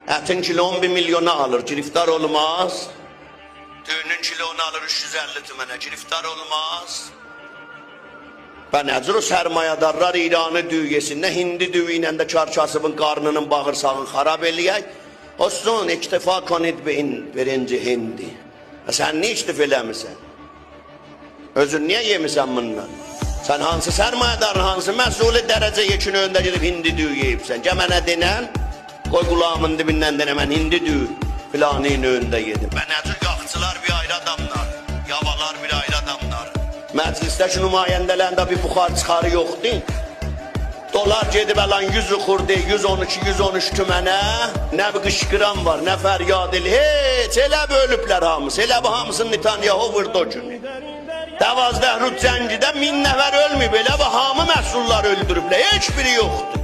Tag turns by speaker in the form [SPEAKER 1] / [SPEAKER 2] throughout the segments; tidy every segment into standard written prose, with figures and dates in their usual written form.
[SPEAKER 1] Ətin kilo 11 milyona alır, giriftar olmaz. Düğünün kilonu alır 350 tümənə, giriftar olmaz. Və necür o sərmayadarlar İranı düyüyesin, nə hindi düyü ilə də kar-kasıbın qarnının bağırsağını xarab eləyək. Olsun, iktifa konid birinci hindi. Sən niyə iktif eləmirsən? Özün niyə yemisən bundan? Sən hansı sərmayadarın, hansı məsul dərəcə yekin önündə gedib hindi düyü yeyibsən? Gəl mənə denən, qoy qulağımın dibindən denə, mən hindi düyü filanın önündə yedim. Və necür yaxçılar bir ayrı adamlar, yavalar bir ayrı adamlar. Məclisdəki nümayəndələrində bir buxar çıxarı yoxdur. Dolar gedib əlan 100 xurdi, 112, 113 tümənə. Nə bir qışqıran var, nə fəryad el. Heç, elə bölüblər hamısı. Elə bu hamısını Netanyahu vurdu o günü. Davazda Rut cəngidə 1000 nəfər ölməyib. Elə bu hamı məhsullar öldürüblər. Heç biri yoxdur.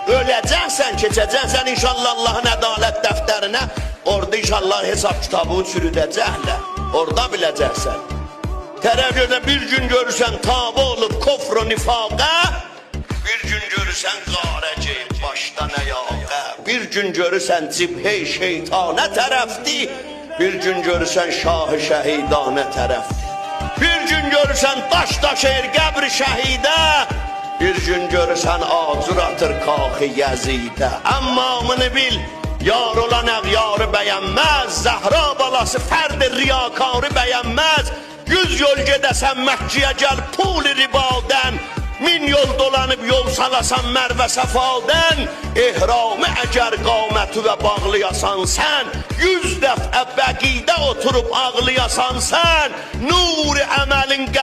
[SPEAKER 1] Öləcəksən, keçəcəksən inşallah Allahın ədalət dəftərinə. Orada inşallah hesab kitabı çürüdəcəklər. Orada biləcəksən. Tərəviyədə bir gün görürsən tabi olub kofr o nifaqa. Bir gün görürsən qarəcəyib başdan əyağa. Bir gün görürsən cibhey şeytanə tərəfdir. Bir gün görürsən şahı şəhidanə tərəfdir. Bir gün görürsən daş er qəbri şəhidə. Bir gün görürsən acur atır kaxı Yəzidə. Əmmamını bil, yar olan əğyarı bəyənməz. Zəhra balası fərd riyakarı bəyənməz. 100 yol gedəsən Məkkiyə gəl pul ribadən. 1000 yol dolanıb yol salasan Mərvə Səfadən. Ehramı əgər qaməti və bağlayasan sən, 100 dəfə bəqidə oturub ağlayasan sən. Nur əməlin